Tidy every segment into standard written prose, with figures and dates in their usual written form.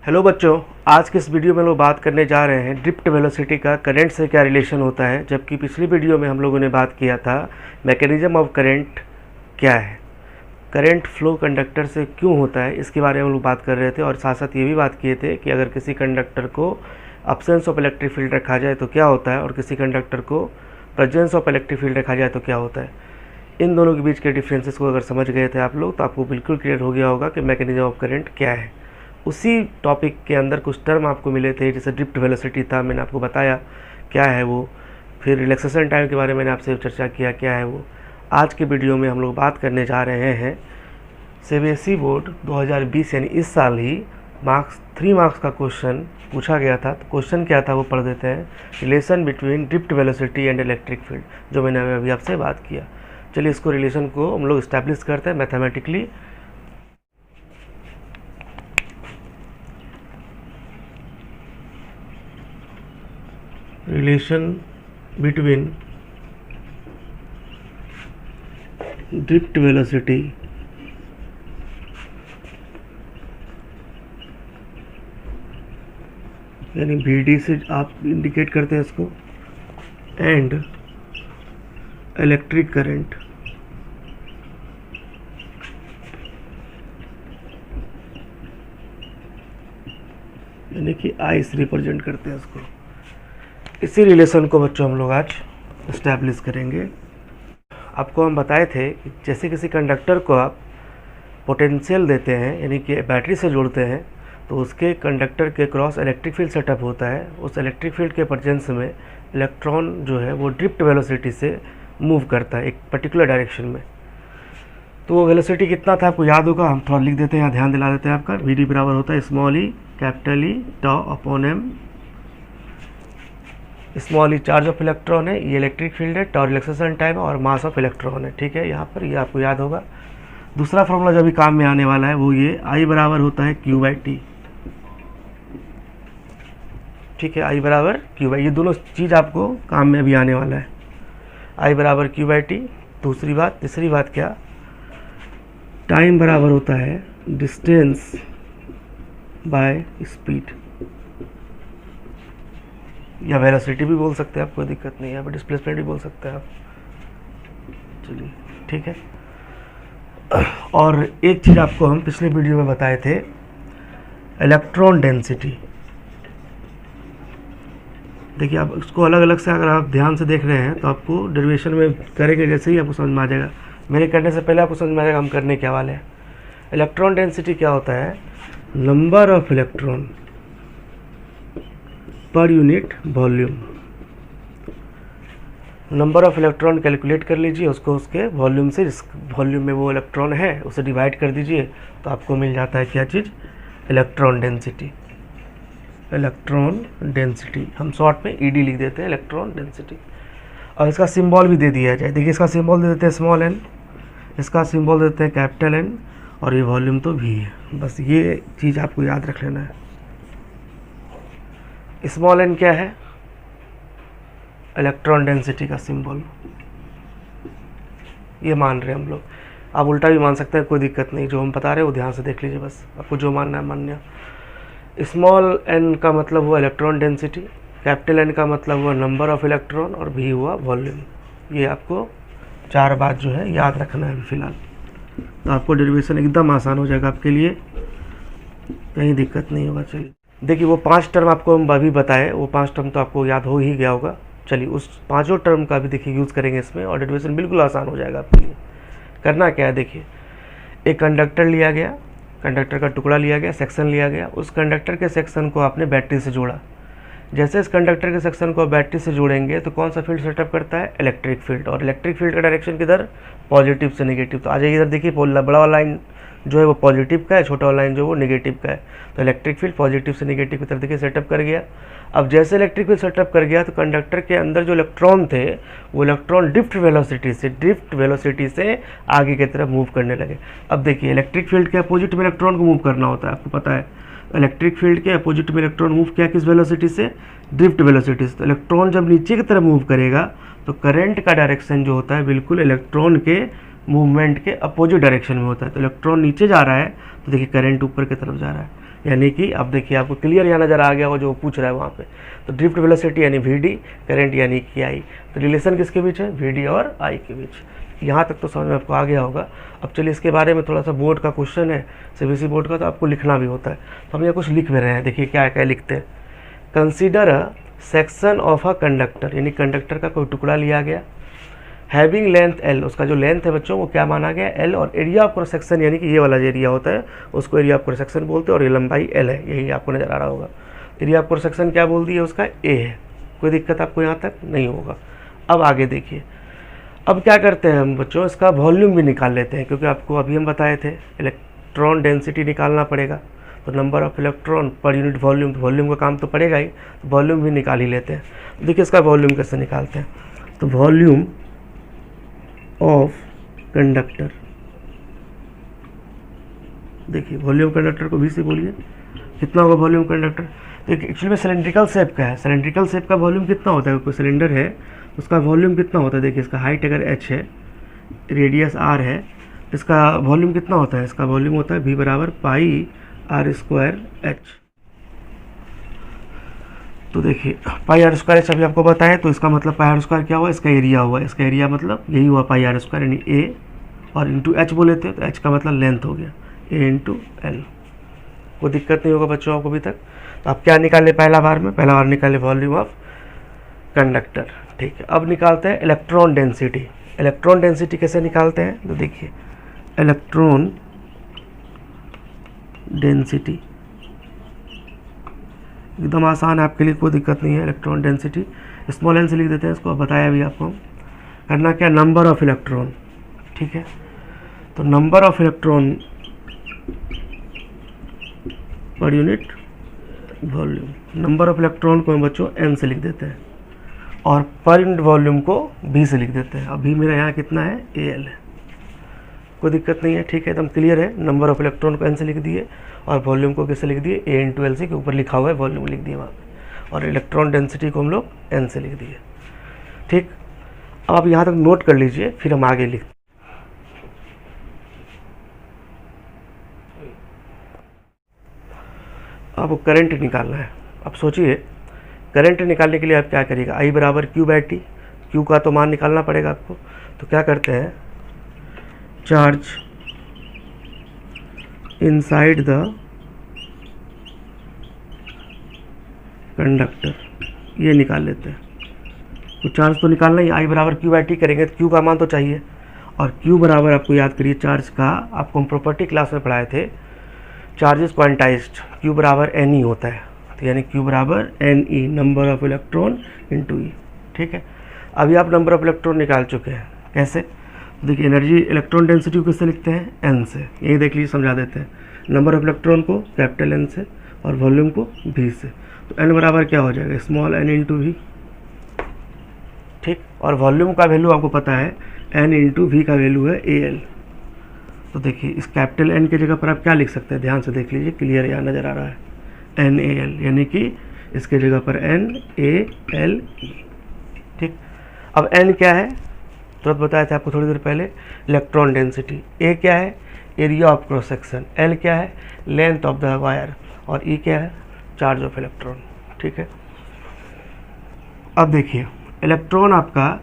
Hello बच्चों, आज के इस वीडियो में हम लोग बात करने जा रहे हैं ड्रिफ्ट वेलोसिटी का करंट से क्या रिलेशन होता है। जबकि पिछली वीडियो में हम लोगों ने बात किया था मैकेनिज्म ऑफ करंट क्या है, करंट फ्लो कंडक्टर से क्यों होता है, इसके बारे में हम लोग बात कर रहे थे। और साथ साथ ये भी बात किए थे कि अगर किसी कंडक्टर को अब्सेंस ऑफ इलेक्ट्रिक फील्ड रखा जाए तो क्या होता है, और किसी कंडक्टर को प्रेजेंस ऑफ इलेक्ट्रिक फील्ड रखा जाए तो क्या होता है। इन दोनों के बीच के डिफरेंसेस को अगर समझ गए थे आप लोग तो आपको बिल्कुल क्लियर हो गया होगा कि मैकेनिज्म ऑफ करंट क्या है। उसी टॉपिक के अंदर कुछ टर्म आपको मिले थे, जैसे ड्रिफ्ट वेलोसिटी था, मैंने आपको बताया क्या है वो। फिर रिलैक्सेशन टाइम के बारे में मैंने आपसे चर्चा किया क्या है वो। आज के वीडियो में हम लोग बात करने जा रहे हैं सीबीएसई बोर्ड 2020 यानी इस साल ही 3 मार्क्स का क्वेश्चन पूछा गया था। तो क्वेश्चन क्या था वो पढ़ देते हैं। Relation between drift velocity and electric field, जो मैंने अभी आपसे बात किया। चलिए इसको रिलेशन को हम लोग इस्टेब्लिश करते हैं mathematically. Relation between drift velocity यानी VD से आप इंडिकेट करते हैं इसको, एंड इलेक्ट्रिक करंट यानी कि I से रिप्रेजेंट करते हैं इसको। इसी रिलेशन को बच्चों हम लोग आज इस्टेब्लिश करेंगे। आपको हम बताए थे कि जैसे किसी कंडक्टर को आप पोटेंशियल देते हैं यानी कि बैटरी से जोड़ते हैं तो उसके कंडक्टर के क्रॉस इलेक्ट्रिक फील्ड सेटअप होता है। उस इलेक्ट्रिक फील्ड के प्रेजेंस में इलेक्ट्रॉन जो है वो ड्रिफ्ट वेलोसिटी से मूव करता है एक पर्टिकुलर डायरेक्शन में। तो वो वेलोसिटी कितना था आपको याद होगा, हम थोड़ा लिख देते हैं, यहाँ ध्यान दिला देते हैं आपका। VD बराबर होता है small E capital E tau upon M. Small E charge of electron है, ये इलेक्ट्रिक फील्ड है, टाउ रिलैक्सेशन टाइम और मास ऑफ इलेक्ट्रॉन है। ठीक है, यहाँ पर ये आपको याद होगा। दूसरा फॉर्मूला जो भी काम में आने वाला है वो ये I बराबर होता है Q/T। ठीक है, I बराबर Q/, ये दोनों चीज़ आपको काम में अभी आने वाला है। I बराबर Q/T। दूसरी बात, तीसरी बात क्या, टाइम बराबर होता है डिस्टेंस बाय स्पीड, या वेलोसिटी भी बोल सकते हैं आप, कोई दिक्कत नहीं है, यहाँ पर डिस्प्लेसमेंट भी बोल सकते हैं आप। चलिए ठीक है। और एक चीज़ आपको हम पिछले वीडियो में बताए थे, इलेक्ट्रॉन डेंसिटी। देखिए आप इसको अलग अलग से अगर आप ध्यान से देख रहे हैं तो आपको डेरिवेशन में करेंगे जैसे ही आपको समझ में आ जाएगा। मेरे करने से पहले आपको समझ में आ जाएगा हम करने क्या वाले हैं। इलेक्ट्रॉन डेंसिटी क्या होता है, number of electron per unit volume. Number of electron calculate कर लीजिए, उसको उसके वॉल्यूम से, जिस वॉल्यूम में वो इलेक्ट्रॉन है उसे डिवाइड कर दीजिए तो आपको मिल जाता है क्या चीज़, इलेक्ट्रॉन डेंसिटी। इलेक्ट्रॉन डेंसिटी हम शॉर्ट में ED लिख देते हैं, इलेक्ट्रॉन डेंसिटी। और इसका सिंबल भी दे दिया जाए। देखिए इसका सिंबल दे देते हैं स्मॉल n, इसका सिंबल दे देते हैं कैपिटल N, और ये वॉल्यूम तो V है। बस ये चीज़ आपको याद रख लेना है। स्मॉल n क्या है, इलेक्ट्रॉन डेंसिटी का सिंबल, ये मान रहे हैं हम लोग। आप उल्टा भी मान सकते हैं, कोई दिक्कत नहीं, जो हम बता रहे हैं वो ध्यान से देख लीजिए, बस आपको जो मानना है मान्य। स्मॉल n का मतलब हुआ इलेक्ट्रॉन डेंसिटी, कैपिटल N का मतलब हुआ नंबर ऑफ इलेक्ट्रॉन, और V हुआ वॉल्यूम। ये आपको 4 बात जो है याद रखना है फिलहाल, तो आपको डेरिवेशन एकदम आसान हो जाएगा आपके लिए, कहीं दिक्कत नहीं होगा। चलिए देखिए वो 5 टर्म आपको हम अभी बताए, वो 5 टर्म तो आपको याद हो ही गया होगा। चलिए उस 5 टर्म का भी देखिए यूज़ करेंगे इसमें, और डेरिवेशन बिल्कुल आसान हो जाएगा आपके लिए। करना क्या है, देखिए एक कंडक्टर लिया गया, कंडक्टर का टुकड़ा लिया गया, सेक्शन लिया गया, उस कंडक्टर के सेक्शन को आपने बैटरी से जोड़ा। जैसे इस कंडक्टर के सेक्शन को बैटरी से जोड़ेंगे तो कौन सा फील्ड सेटअप करता है, इलेक्ट्रिक फील्ड। और इलेक्ट्रिक फील्ड का डायरेक्शन किधर, पॉजिटिव से नेगेटिव। तो आ जाइए इधर, देखिए बड़ा वाला लाइन जो है वो पॉजिटिव का है, छोटा वाला लाइन जो है वो नेगेटिव का है। तो इलेक्ट्रिक फील्ड पॉजिटिव से नेगेटिव की तरफ देखिए सेटअप कर गया। अब जैसे इलेक्ट्रिक फील्ड सेटअप कर गया तो कंडक्टर के अंदर जो इलेक्ट्रॉन थे वो इलेक्ट्रॉन ड्रिफ्ट वेलोसिटी से आगे की तरफ मूव करने लगे। अब देखिए इलेक्ट्रिक फील्ड के अपोजिट में इलेक्ट्रॉन को मूव करना होता है, आपको पता है। इलेक्ट्रिक फील्ड के अपोजिट में इलेक्ट्रॉन मूव किया किस वेलोसिटी से, ड्रिफ्ट वेलोसिटी से। तो इलेक्ट्रॉन जब नीचे की तरफ मूव करेगा तो करंट का डायरेक्शन जो होता है बिल्कुल इलेक्ट्रॉन के मूवमेंट के अपोजिट डायरेक्शन में होता है। तो इलेक्ट्रॉन नीचे जा रहा है तो देखिए करंट ऊपर की तरफ जा रहा है। यानी कि अब देखिए आपको क्लियर यहाँ नज़र आ गया हो जो वो पूछ रहा है वहाँ पे। तो ड्रिफ्ट वेलोसिटी यानी वी डी, करंट यानी कि आई। तो रिलेशन किसके बीच है? वी डी और आई के बीच। यहाँ तक तो समझ में आपको आ गया होगा। अब चलिए इसके बारे में थोड़ा सा बोर्ड का क्वेश्चन है, सीबीएसई बोर्ड का, तो आपको लिखना भी होता है। तो हम यहाँ कुछ लिख भी रहे हैं, देखिए क्या क्या लिखते हैं। Consider a section of a conductor, यानी कंडक्टर का कोई टुकड़ा लिया गया, हैविंग लेंथ एल, उसका जो लेंथ है बच्चों वो क्या माना गया? एल, और एरिया ऑफ क्रॉस सेक्शन यानी कि ये वाला जो एरिया होता है उसको एरिया ऑफ क्रॉस सेक्शन बोलते हैं, और ये लंबाई एल है, यही आपको नजर आ रहा होगा। एरिया ऑफ क्रॉस सेक्शन क्या बोल दिया उसका? ए है। कोई दिक्कत आपको यहाँ तक नहीं होगा। अब आगे देखिए, अब क्या करते हैं हम बच्चों, इसका वॉल्यूम भी निकाल लेते हैं, क्योंकि आपको अभी हम बताए थे इलेक्ट्रॉन डेंसिटी निकालना पड़ेगा। तो number of electron per unit volume, तो वॉल्यूम का काम तो पड़ेगा ही, तो वॉल्यूम भी निकाल ही लेते हैं। देखिए इसका वॉल्यूम कैसे निकालते हैं। तो वॉल्यूम ऑफ कंडक्टर, देखिए वॉल्यूम कंडक्टर को भी से बोलिए, कितना होगा वॉल्यूम कंडक्टर? देखिए एक्चुअली में सिलेंड्रिकल शेप का है, सिलेंड्रिकल शेप का वॉल्यूम कितना होता है? कोई सिलेंडर है उसका वॉल्यूम कितना होता है? देखिए इसका हाइट अगर h है, रेडियस r है, इसका वॉल्यूम कितना होता है? इसका वॉल्यूम होता है v बराबर पाई आर स्क्वायर एच। तो देखिए पाई आर स्क्वायर एच अभी आपको बताया, तो इसका मतलब पाई आर स्क्वायर क्या हुआ? इसका एरिया हुआ, इसका एरिया मतलब यही हुआ पाई आर स्क्वायर, यानी ए और इंटू एच बोले थे, तो एच का मतलब लेंथ हो गया, ए इंटू एल। कोई दिक्कत नहीं होगा बच्चों आपको अभी तक। तो आप क्या निकाले पहला बार निकाले वॉल्यूम ऑफ कंडक्टर। ठीक है, अब निकालते हैं इलेक्ट्रॉन डेंसिटी। इलेक्ट्रॉन डेंसिटी कैसे निकालते हैं? तो देखिए इलेक्ट्रॉन डेंसिटी एकदम आसान है आपके लिए, कोई दिक्कत नहीं है। इलेक्ट्रॉन डेंसिटी स्मॉल एन से लिख देते हैं इसको, बताया भी आपको। करना क्या? नंबर ऑफ इलेक्ट्रॉन, ठीक है। तो number of electron per unit volume, number of electron को हम बच्चों एन से लिख देते हैं, और पर यूनिट वॉल्यूम को बी से लिख देते हैं। अभी मेरा यहाँ कितना है? ए एल है, कोई दिक्कत नहीं है, ठीक है, एकदम क्लियर है। नंबर ऑफ इलेक्ट्रॉन को एन से लिख दिए और वॉल्यूम को कैसे लिख दिए? ए इंटू एल से, के ऊपर लिखा हुआ है वॉल्यूम लिख दिए वहाँ पे, और इलेक्ट्रॉन डेंसिटी को हम लोग एन से लिख दिए। ठीक, अब आप यहाँ तक नोट कर लीजिए, फिर हम आगे लिखते। आपको करंट निकालना है। अब सोचिए करंट निकालने के लिए आप क्या करिएगा? आई बराबर क्यू बाई टी, क्यू का तो मान निकालना पड़ेगा आपको। तो क्या करते हैं? चार्ज इनसाइड द कंडक्टर, ये निकाल लेते हैं। तो चार्ज तो निकालना ही, आई बराबर क्यू बाई टी करेंगे तो क्यू का मान तो चाहिए, और क्यू बराबर आपको याद करिए चार्ज का, आपको हम प्रॉपर्टी क्लास में पढ़ाए थे, चार्ज इज क्वांटाइज्ड, क्यू बराबर एन ई होता है। तो यानी क्यू बराबर N E, number of electron into E. ठीक है, अभी आप नंबर ऑफ इलेक्ट्रॉन निकाल चुके हैं। कैसे? देखिए एनर्जी इलेक्ट्रॉन डेंसिटी को किससे लिखते हैं? एन से। यही देख लीजिए, समझा देते हैं। नंबर ऑफ इलेक्ट्रॉन को कैपिटल एन से और वॉल्यूम को वी से। तो एन बराबर क्या हो जाएगा? Small N into V. ठीक, और वॉल्यूम का वैल्यू आपको पता है, एन इंटू वी का वैल्यू है ए एल। तो देखिए इस कैपिटल एन की जगह पर आप क्या लिख सकते हैं? ध्यान से देख लीजिए, क्लियर यहाँ नज़र आ रहा है, एन ए एल, यानी कि इसके जगह पर एन ए एल ई। ठीक, अब एन क्या है? तुरंत बताया था आपको थोड़ी देर पहले, इलेक्ट्रॉन डेंसिटी। ए क्या है? Area of cross section. L क्या है? Length of the wire. और ई क्या है? Charge of electron. ठीक है, अब देखिए इलेक्ट्रॉन आपका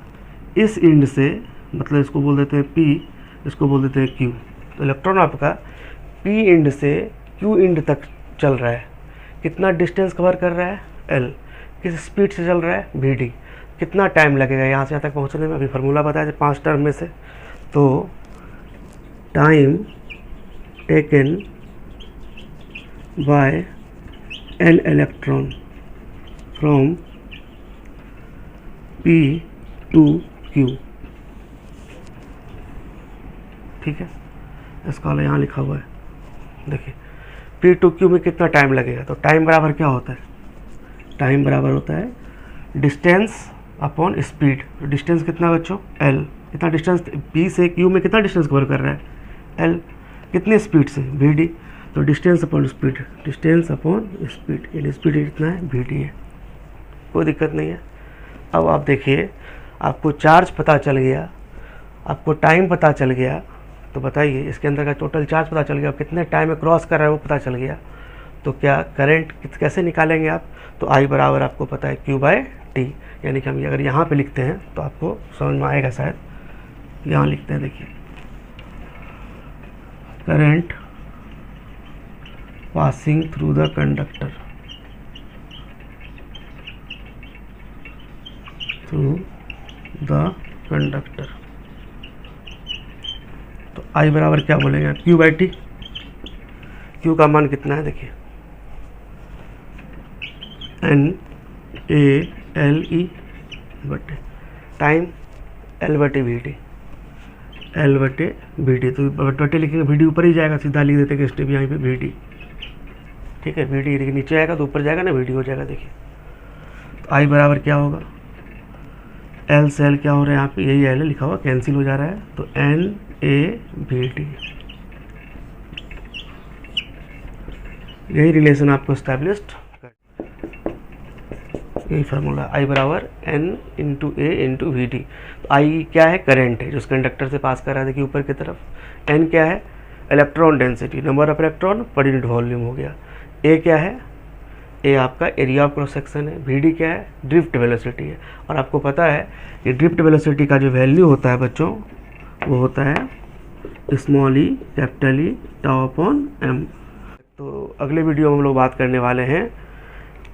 इस इंड से, मतलब इसको बोल देते हैं पी, इसको बोल देते हैं क्यू। तो इलेक्ट्रॉन आपका पी इंड से क्यू इंड तक चल रहा है। कितना डिस्टेंस कवर कर रहा है? एल। किस स्पीड से चल रहा है? We D. कितना टाइम लगेगा यहाँ से यहाँ तक पहुँचने में? अभी फार्मूला बताया था 5 टर्म में से। तो time taken by an electron from P to Q. ठीक है, इसका वाला यहाँ लिखा हुआ है, देखिए पी टू क्यू में कितना टाइम लगेगा। तो टाइम बराबर क्या होता है? टाइम बराबर होता है डिस्टेंस अपॉन स्पीड। डिस्टेंस कितना बच्चों? एल। कितना डिस्टेंस पी से क्यू में कितना डिस्टेंस कवर कर रहा है? एल। कितने स्पीड से? V D. तो distance upon speed, distance upon speed, यानी स्पीड कितना है? वी डी है, कोई दिक्कत नहीं है। अब आप देखिए, आपको चार्ज पता चल गया, आपको टाइम पता चल गया, तो बताइए इसके अंदर का टोटल चार्ज पता चल गया, कितने टाइम में क्रॉस कर रहा है वो पता चल गया। तो क्या करंट कैसे निकालेंगे आप, तो I बराबर आपको पता है Q/T, यानी कि हम अगर यहाँ पे लिखते हैं तो आपको समझ में आएगा शायद। यहाँ लिखते हैं, देखिए current passing through the conductor, तो I बराबर क्या बोलेंगे Q/T। Q का मान कितना है, देखिए NaLe बटे टाइम L/VT, तो बटे लिखेंगे, VD ऊपर ही जाएगा, सीधा लिख देते हैं स्टेप यहाँ पे VD, ठीक है। VD लेकिन नीचे आएगा तो ऊपर जाएगा ना, VD हो जाएगा। देखिए तो I बराबर क्या होगा, L से L क्या हो रहा है यहाँ पे, यही L लिखा हुआ, कैंसिल हो जा रहा है, तो NaVT, यही रिलेशन आपको एस्टैब्लिश्ड, यही फार्मूला I बराबर N/A/VT। तो I क्या है, करंट है जो उस कंडक्टर से पास कर रहा है, देखिए ऊपर की तरफ। N क्या है, electron density, number of electron per unit volume हो गया। A क्या है, A आपका एरिया ऑफ क्रॉस सेक्शन है। VD क्या है, ड्रिफ्ट वेलोसिटी है। और आपको पता है कि ड्रिफ्ट वेलोसिटी का जो वैल्यू होता है बच्चों, वो होता है small E capital E tau upon m। तो अगले वीडियो में हम लोग बात करने वाले हैं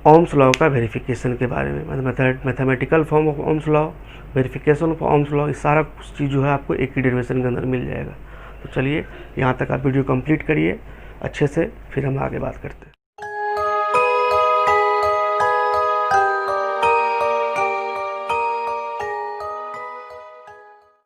ओम्स लॉ का वेरिफिकेशन के बारे में, mathematical form of Ohm's law, verification of Ohm's law, इस सारा चीज़ जो है आपको एक ही डेरिवेशन के अंदर मिल जाएगा। तो चलिए यहाँ तक आप वीडियो कंप्लीट करिए अच्छे से, फिर हम आगे बात करते हैं।